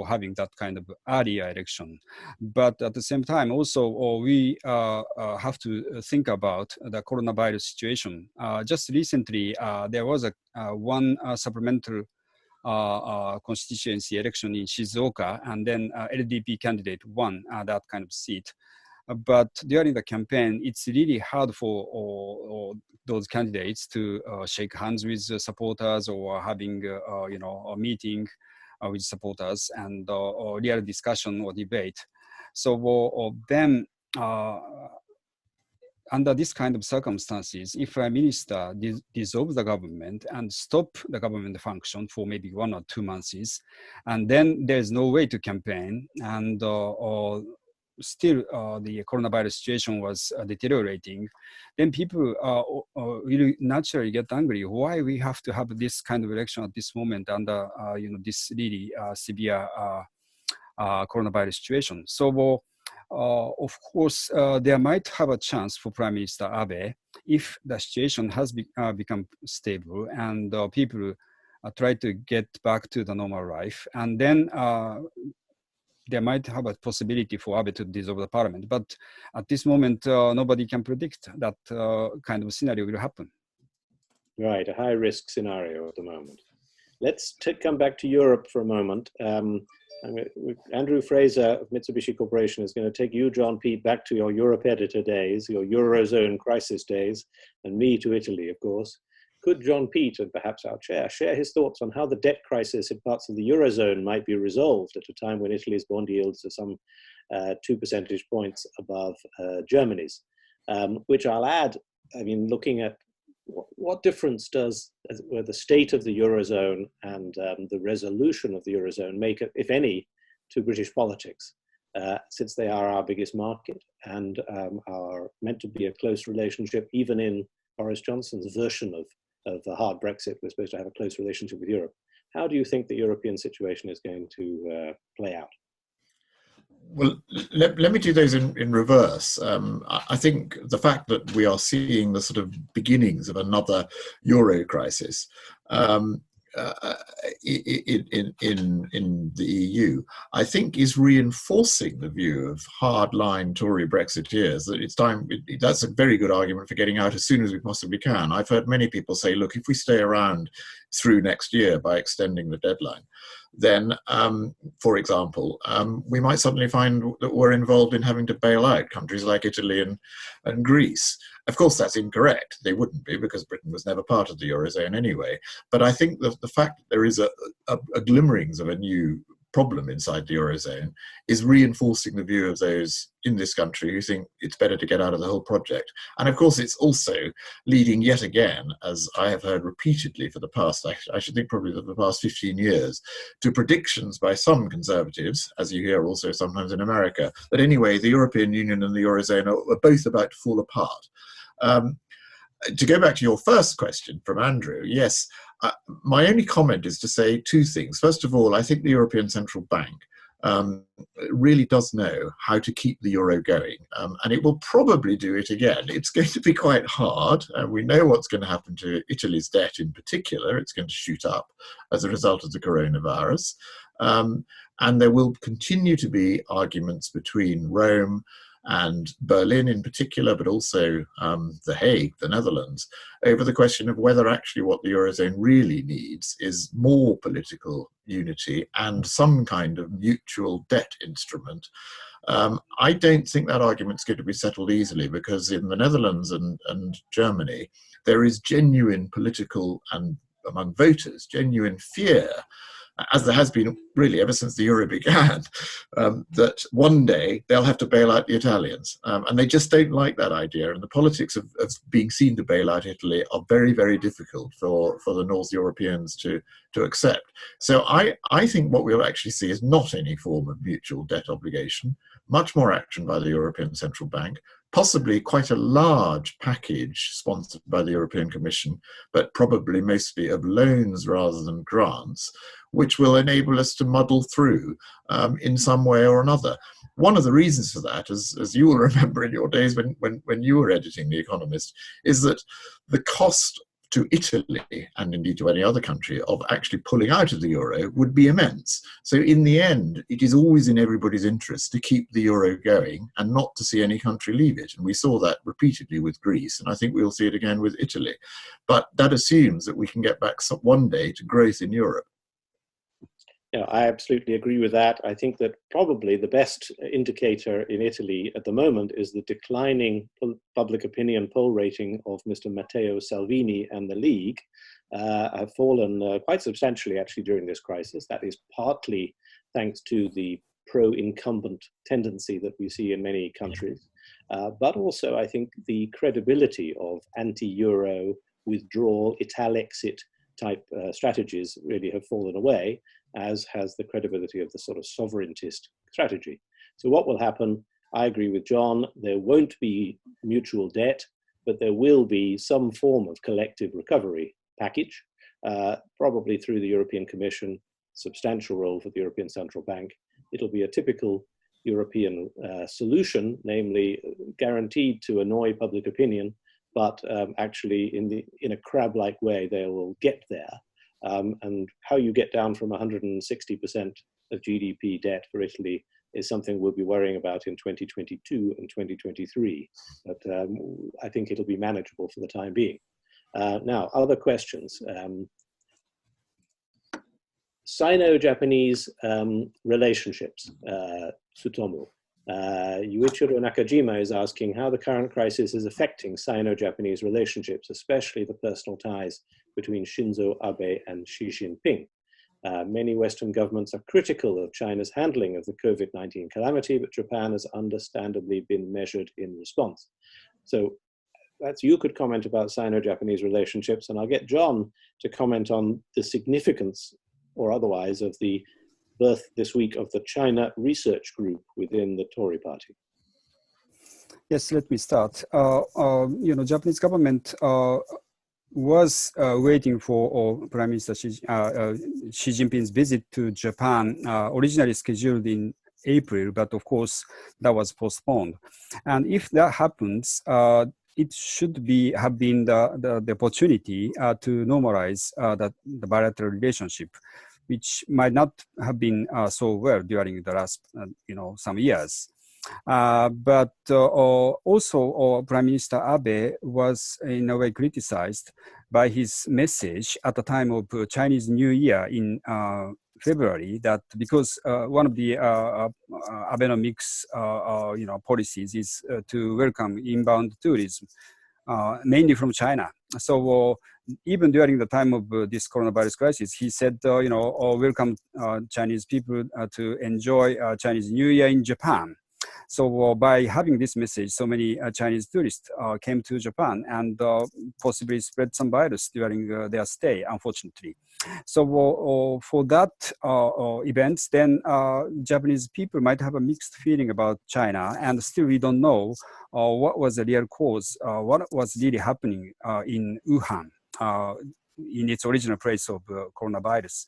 having that kind of earlier election. But at the same time, also we have to think about the coronavirus situation. Just recently, there was one supplemental constituency election in Shizuoka, and then LDP candidate won that kind of seat. But during the campaign, it's really hard for those candidates to shake hands with supporters or having, a meeting with supporters and or real discussion or debate. So then, under this kind of circumstances, if a minister dissolves the government and stop the government function for maybe 1 or 2 months, and then there's no way to campaign, and still the coronavirus situation was deteriorating, then people will naturally get angry. Why we have to have this kind of election at this moment under this really severe coronavirus situation? So of course, there might have a chance for Prime Minister Abe if the situation has become stable and people try to get back to the normal life, and then there might have a possibility for Abe to dissolve the parliament. But at this moment, nobody can predict that kind of scenario will happen. Right, a high-risk scenario at the moment. Let's come back to Europe for a moment. Andrew Fraser of Mitsubishi Corporation is going to take you, John Peet, back to your Europe editor days, your Eurozone crisis days, and me to Italy, of course. Could John Peet, and perhaps our chair, share his thoughts on how the debt crisis in parts of the Eurozone might be resolved at a time when Italy's bond yields are some 2 percentage points above Germany's? Which I'll add, I mean, looking at what difference does the state of the Eurozone and the resolution of the Eurozone make, if any, to British politics, since they are our biggest market and are meant to be a close relationship, even in Boris Johnson's version of a hard Brexit, we're supposed to have a close relationship with Europe. How do you think the European situation is going to play out? Well, let me do those in reverse. I think the fact that we are seeing the sort of beginnings of another Euro crisis in the EU, I think is reinforcing the view of hardline Tory Brexiteers that it's time. That's a very good argument for getting out as soon as we possibly can. I've heard many people say, look, if we stay around through next year by extending the deadline, then, for example, we might suddenly find that we're involved in having to bail out countries like Italy and Greece. Of course, that's incorrect. They wouldn't be, because Britain was never part of the Eurozone anyway. But I think that the fact that there is a glimmerings of a new problem inside the Eurozone is reinforcing the view of those in this country who think it's better to get out of the whole project. And of course, it's also leading yet again, as I have heard repeatedly for the past, I should think probably the past 15 years, to predictions by some conservatives, as you hear also sometimes in America, that anyway, the European Union and the Eurozone are both about to fall apart. To go back to your first question from Andrew, yes, my only comment is to say two things. First of all, I think the European Central Bank really does know how to keep the euro going, and it will probably do it again. It's going to be quite hard, and we know what's going to happen to Italy's debt in particular. It's going to shoot up as a result of the coronavirus, and there will continue to be arguments between Rome and Berlin in particular, but also The Hague, the Netherlands, over the question of whether actually what the Eurozone really needs is more political unity and some kind of mutual debt instrument. I don't think that argument's going to be settled easily, because in the Netherlands and Germany, there is genuine political and among voters, genuine fear, as there has been really ever since the euro began, that one day they'll have to bail out the Italians. And they just don't like that idea. And the politics of being seen to bail out Italy are very, very difficult for the North Europeans to accept. So I think what we'll actually see is not any form of mutual debt obligation, much more action by the European Central Bank, possibly quite a large package sponsored by the European Commission, but probably mostly of loans rather than grants, which will enable us to muddle through in some way or another. One of the reasons for that, as you will remember in your days when you were editing The Economist, is that the cost to Italy, and indeed to any other country, of actually pulling out of the euro would be immense. So in the end, it is always in everybody's interest to keep the euro going and not to see any country leave it. And we saw that repeatedly with Greece, and I think we'll see it again with Italy. But that assumes that we can get back one day to growth in Europe. I absolutely agree with that. I think that probably the best indicator in Italy at the moment is the declining public opinion poll rating of Mr. Matteo Salvini and the League have fallen quite substantially actually during this crisis. That is partly thanks to the pro-incumbent tendency that we see in many countries, but also I think the credibility of anti-Euro withdrawal, Italexit type strategies really have fallen away, as has the credibility of the sort of sovereigntist strategy. So what will happen? I agree with John, there won't be mutual debt, but there will be some form of collective recovery package, probably through the European Commission, substantial role for the European Central Bank. It'll be a typical European solution, namely guaranteed to annoy public opinion, but actually in a crab-like way, they will get there. And how you get down from 160% of GDP debt for Italy is something we'll be worrying about in 2022 and 2023. But I think it'll be manageable for the time being. Now, other questions. Sino-Japanese relationships, Tsutomu. Yuichiro Nakajima is asking how the current crisis is affecting Sino-Japanese relationships, especially the personal ties between Shinzo Abe and Xi Jinping. Many Western governments are critical of China's handling of the COVID-19 calamity, but Japan has understandably been measured in response. So that's, you could comment about Sino-Japanese relationships, and I'll get John to comment on the significance or otherwise of the birth this week of the China Research Group within the Tory party. Yes, let me start. Japanese government was waiting for Prime Minister Xi Jinping's visit to Japan, originally scheduled in April, but of course that was postponed. And if that happens, it should have been the opportunity to normalize the bilateral relationship, which might not have been so well during the last, some years. But also Prime Minister Abe was in a way criticized by his message at the time of Chinese New Year in February, that because one of the Abenomics policies is to welcome inbound tourism, mainly from China. So even during the time of this coronavirus crisis, he said, welcome Chinese people to enjoy Chinese New Year in Japan. So by having this message, so many Chinese tourists came to Japan and possibly spread some virus during their stay, unfortunately. So for that events, then Japanese people might have a mixed feeling about China, and still we don't know what was the real cause, what was really happening in Wuhan, in its original place of coronavirus.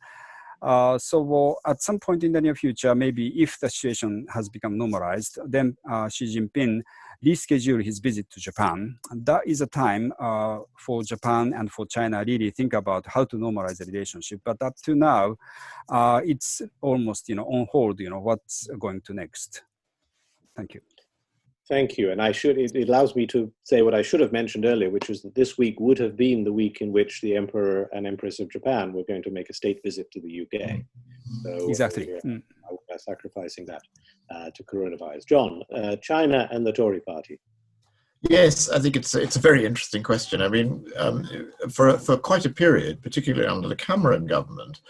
So at some point in the near future, maybe if the situation has become normalized, then Xi Jinping reschedule his visit to Japan. That is a time for Japan and for China really think about how to normalize the relationship. But up to now, it's almost on hold. What's going to next. Thank you. Thank you. And it allows me to say what I should have mentioned earlier, which is that this week would have been the week in which the Emperor and Empress of Japan were going to make a state visit to the UK. So exactly. We're sacrificing that to coronavirus. John, China and the Tory party. Yes, I think it's a very interesting question. I mean, for quite a period, particularly under the Cameron government,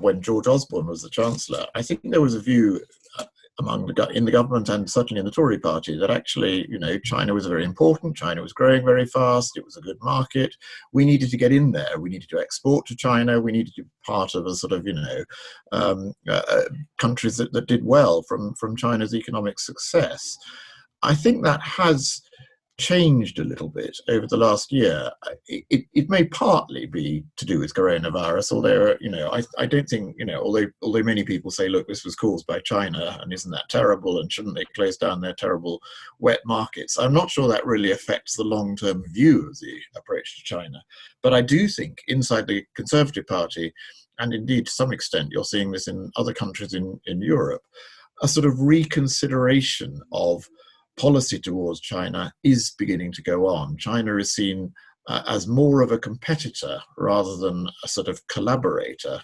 when George Osborne was the Chancellor, I think there was a view in the government and certainly in the Tory party that actually, China was very important. China was growing very fast. It was a good market. We needed to get in there. We needed to export to China. We needed to be part of a sort of, countries that did well from China's economic success. I think that has changed a little bit over the last year. It may partly be to do with coronavirus, although I don't think although many people say, look, this was caused by China and isn't that terrible and shouldn't they close down their terrible wet markets, I'm not sure that really affects the long-term view of the approach to China. But I do think inside the Conservative Party, and indeed to some extent you're seeing this in other countries in Europe, a sort of reconsideration of policy towards China is beginning to go on. China is seen as more of a competitor rather than a sort of collaborator,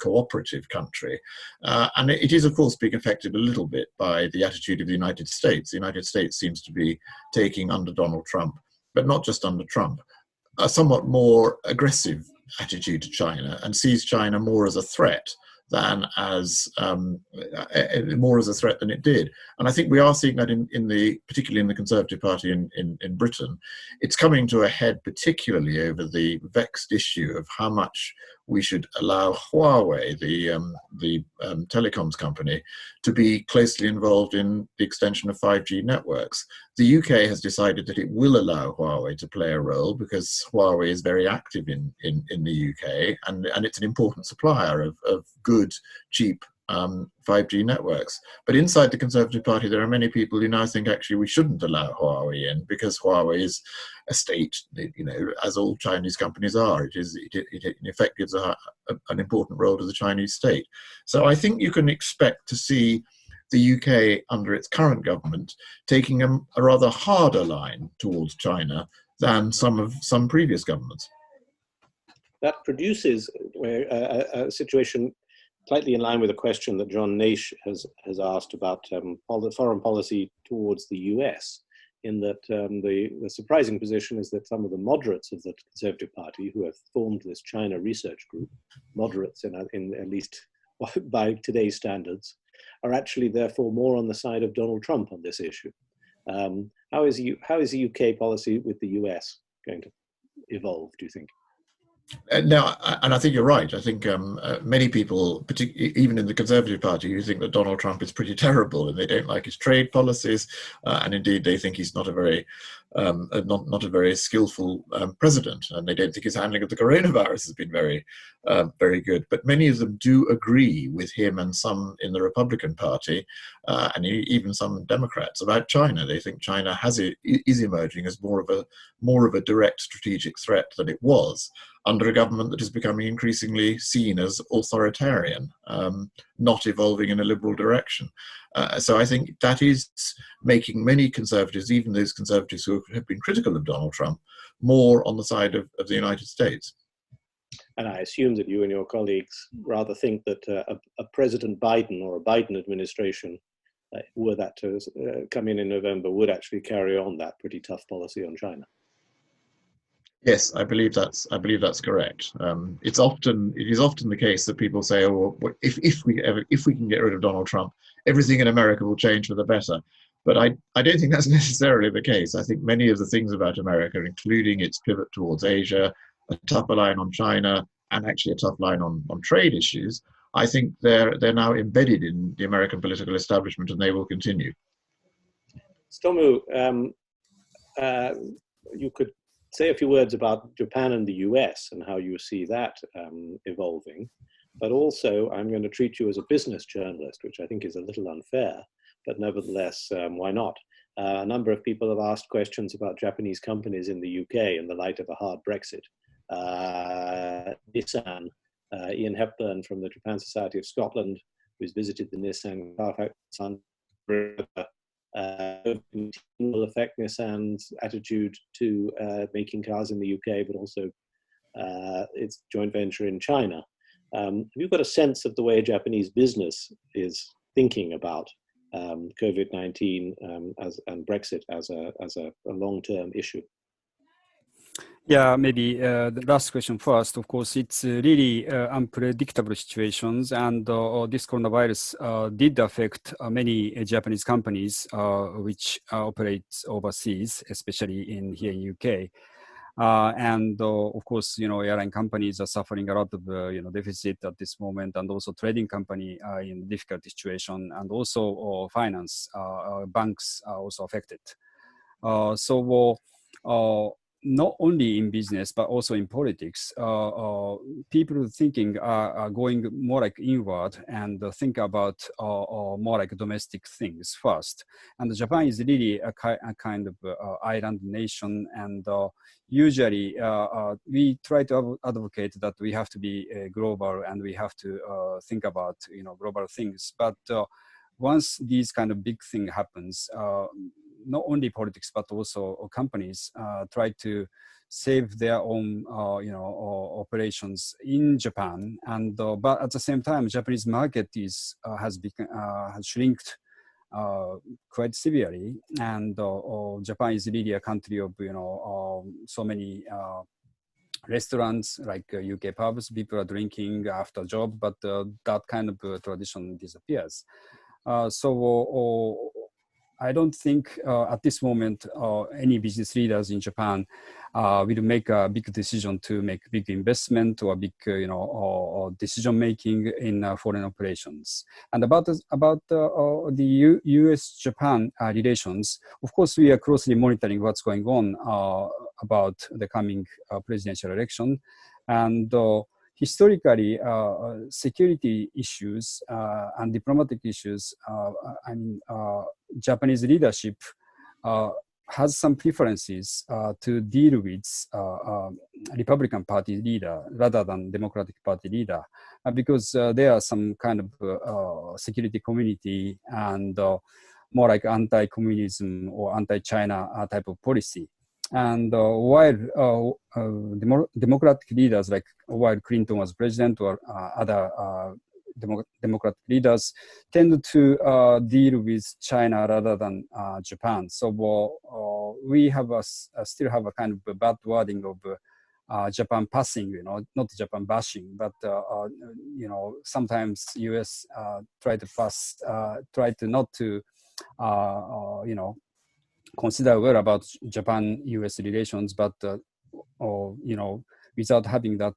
cooperative country. And it is, of course, being affected a little bit by the attitude of the United States. The United States seems to be taking, under Donald Trump, but not just under Trump, a somewhat more aggressive attitude to China and sees China more as a threat than as more as a threat than it did. And I think we are seeing that particularly in the Conservative Party in Britain. It's coming to a head particularly over the vexed issue of how much we should allow Huawei, the telecoms company, to be closely involved in the extension of 5G networks. The UK has decided that it will allow Huawei to play a role because Huawei is very active in the UK, and it's an important supplier of good, cheap 5G networks. But inside the Conservative Party, there are many people who now think actually we shouldn't allow Huawei in because Huawei is a state, as all Chinese companies are. It in effect gives an important role to the Chinese state. So I think you can expect to see the UK under its current government taking a rather harder line towards China than some previous governments. That produces a situation slightly in line with a question that John Naish has asked about foreign policy towards the US, in that the surprising position is that some of the moderates of the Conservative Party, who have formed this China research group, moderates in at least by today's standards, are actually therefore more on the side of Donald Trump on this issue. How is the UK policy with the US going to evolve, do you think? No, and I think you're right. I think many people, even in the Conservative Party, who think that Donald Trump is pretty terrible and they don't like his trade policies, and indeed they think he's not a very skillful president, and they don't think his handling of the coronavirus has been very good. But many of them do agree with him and some in the Republican Party, and even some Democrats about China. They think China is emerging as more of a direct strategic threat than it was under a government that is becoming increasingly seen as authoritarian, not evolving in a liberal direction. So I think that is making many conservatives, even those conservatives who have been critical of Donald Trump, more on the side of the United States. And I assume that you and your colleagues rather think that a President Biden or a Biden administration, were that to come in November, would actually carry on that pretty tough policy on China. Yes, I believe that's correct. It is often the case that people say, "Oh, well, if we can get rid of Donald Trump, everything in America will change for the better." But I don't think that's necessarily the case. I think many of the things about America, including its pivot towards Asia, a tougher line on China, and actually a tough line on trade issues, I think they're now embedded in the American political establishment, and they will continue. Tsutomu, you could say a few words about Japan and the US and how you see that evolving. But also, I'm going to treat you as a business journalist, which I think is a little unfair, but nevertheless, why not? A number of people have asked questions about Japanese companies in the UK in the light of a hard Brexit. Nissan, Ian Hepburn from the Japan Society of Scotland, who's visited the Nissan car factory, will affect Nissan's attitude to making cars in the UK, but also its joint venture in China. Have you got a sense of the way Japanese business is thinking about COVID-19 and Brexit as a long-term issue? Yeah, maybe the last question first. Of course, it's really unpredictable situations, and this coronavirus did affect many Japanese companies which operate overseas, especially here in UK. And of course, airline companies are suffering a lot of deficit at this moment, and also trading company are in a difficult situation, and also finance banks are also affected. Not only in business, but also in politics, people thinking are going more like inward and think about more like domestic things first. And Japan is really a kind of island nation, and usually we try to advocate that we have to be global and we have to think about global things. But once these kind of big thing happens, not only politics but also companies try to save their own operations in Japan, and but at the same time Japanese market has shrinked quite severely, and Japan is really a country of so many restaurants like UK pubs. People are drinking after job, but that kind of tradition disappears. So I don't think at this moment any business leaders in Japan will make a big decision to make big investment or big or decision making in foreign operations. And about the U.S.-Japan relations, of course, we are closely monitoring what's going on about the coming presidential election, and historically, security issues and diplomatic issues, Japanese leadership has some preferences to deal with Republican Party leader rather than Democratic Party leader, because there are some kind of security community and more like anti-communism or anti-China type of policy. And while Democratic leaders, like while Clinton was president or other Democratic leaders, tend to deal with China rather than Japan. So we have still have a kind of a bad wording of Japan passing, not Japan bashing, but sometimes U.S. try to not to consider well about Japan-U.S. relations, but without having that,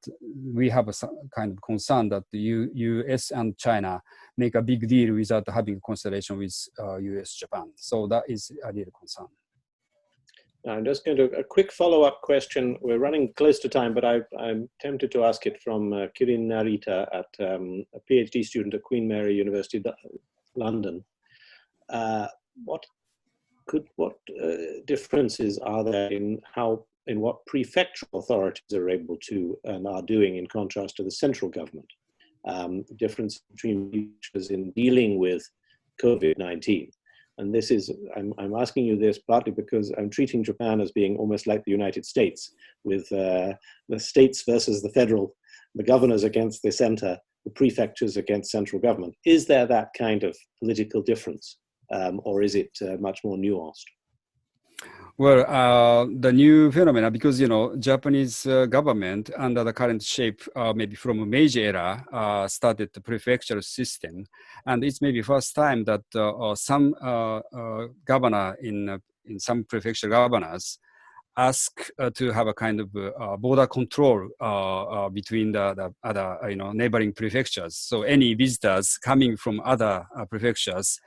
we have a kind of concern that the U.S. and China make a big deal without having consideration with U.S.-Japan. So that is a real concern. I'm just going to a quick follow-up question. We're running close to time, but I'm tempted to ask it from Kirin Narita, a PhD student at Queen Mary University, London. What differences are there in what prefectural authorities are able to and are doing in contrast to the central government? The difference between features in dealing with COVID-19. And this is, I'm asking you this partly because I'm treating Japan as being almost like the United States, with the states versus the federal, the governors against the center, the prefectures against central government. Is there that kind of political difference? Or is it much more nuanced? Well, the new phenomena, because Japanese government under the current shape, maybe from a Meiji era, started the prefectural system, and it's maybe first time that some governor in some prefecture governors ask to have a kind of border control between the other neighboring prefectures. So any visitors coming from other prefectures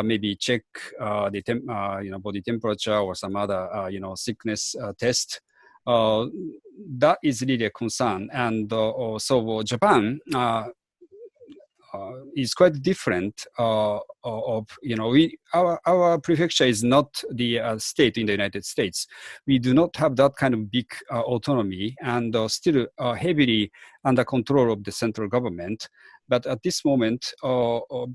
maybe check the body temperature or some other sickness test. That is really a concern, and so Japan is quite different. Our prefecture is not the state in the United States. We do not have that kind of big autonomy, and still heavily under control of the central government. But at this moment,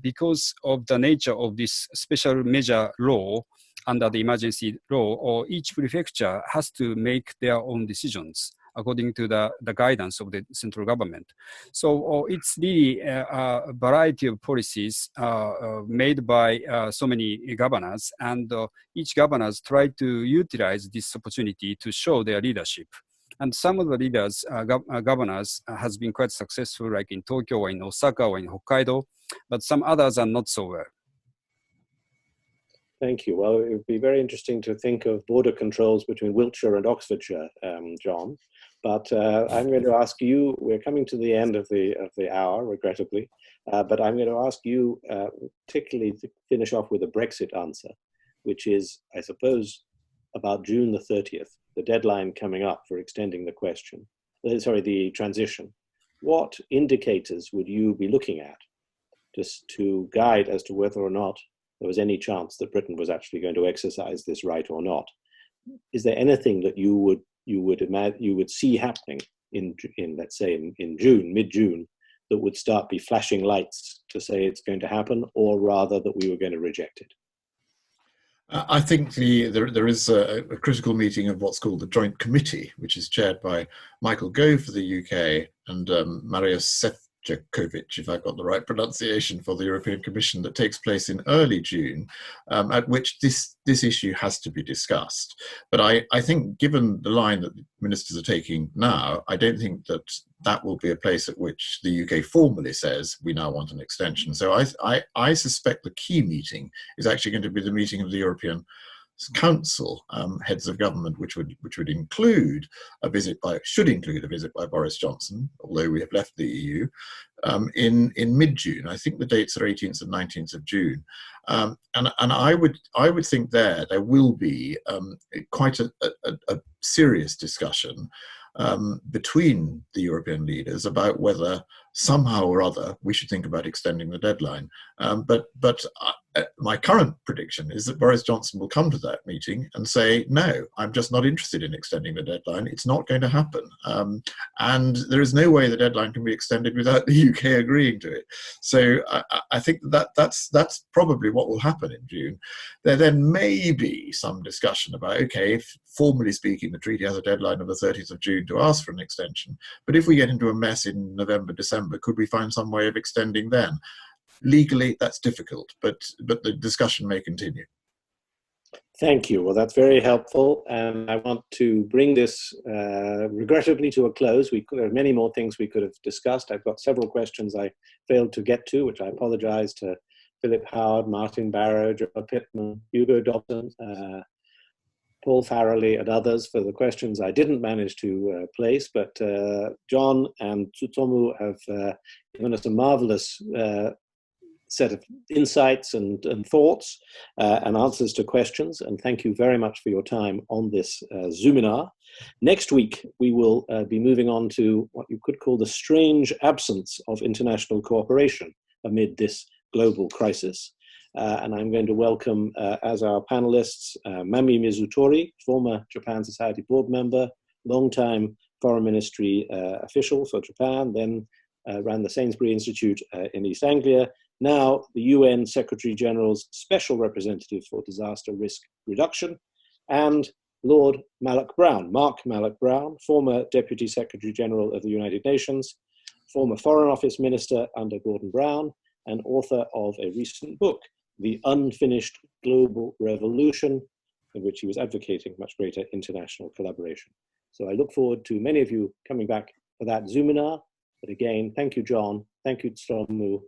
because of the nature of this special measure law under the emergency law, each prefecture has to make their own decisions according to the guidance of the central government. So it's really a variety of policies made by so many governors, and each governors try to utilize this opportunity to show their leadership. And some of the leaders, governors, has been quite successful, like in Tokyo or in Osaka or in Hokkaido, but some others are not so well. Thank you. Well, it would be very interesting to think of border controls between Wiltshire and Oxfordshire, John. But I'm going to ask you, we're coming to the end of the hour, regrettably, but I'm going to ask you particularly to finish off with a Brexit answer, which is, I suppose, about June the 30th, the deadline coming up for extending the transition. What indicators would you be looking at just to guide as to whether or not there was any chance that Britain was actually going to exercise this right or not? Is there anything that you would see happening in let's say in June, mid-June, that would start be flashing lights to say it's going to happen, or rather that we were going to reject it? I think there is a critical meeting of what's called the Joint Committee, which is chaired by Michael Gove for the UK and Mariusz Sefcovic, if I got the right pronunciation, for the European Commission, that takes place in early June, at which this issue has to be discussed. But I think, given the line that the ministers are taking now, I don't think that will be a place at which the UK formally says we now want an extension. So I suspect the key meeting is actually going to be the meeting of the European Council heads of government, which would include should include a visit by Boris Johnson, although we have left the EU, in mid-June. I think the dates are 18th and 19th of June, and I would think there will be quite a serious discussion between the European leaders about whether somehow or other we should think about extending the deadline. But my current prediction is that Boris Johnson will come to that meeting and say, no, I'm just not interested in extending the deadline. It's not going to happen. And there is no way the deadline can be extended without the UK agreeing to it. So I think that's probably what will happen in June. There then may be some discussion about, okay, if formally speaking, the treaty has a deadline of the 30th of June to ask for an extension. But if we get into a mess in November, December, could we find some way of extending then? Legally, that's difficult, but the discussion may continue. Thank you. Well, that's very helpful. And I want to bring this regrettably to a close. There are many more things we could have discussed. I've got several questions I failed to get to, which I apologize to Philip Howard, Martin Barrow, Joe Pittman, Hugo Dobson, Paul Farrelly, and others for the questions I didn't manage to place. But John and Tsutomu have given us a marvelous set of insights and thoughts and answers to questions. And thank you very much for your time on this Zoominar. Next week, we will be moving on to what you could call the strange absence of international cooperation amid this global crisis. And I'm going to welcome as our panelists, Mami Mizutori, former Japan Society board member, longtime foreign ministry official for Japan, then ran the Sainsbury Institute in East Anglia, now the UN Secretary General's Special Representative for Disaster Risk Reduction, and Lord Malloch-Brown, Mark Malloch-Brown, former Deputy Secretary General of the United Nations, former Foreign Office Minister under Gordon Brown, and author of a recent book, The Unfinished Global Revolution, in which he was advocating much greater international collaboration. So I look forward to many of you coming back for that Zoominar. But again, thank you, John. Thank you, Tsutomu.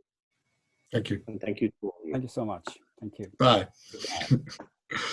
Thank you. And thank you to all of you. Thank you so much. Thank you. Bye. Goodbye.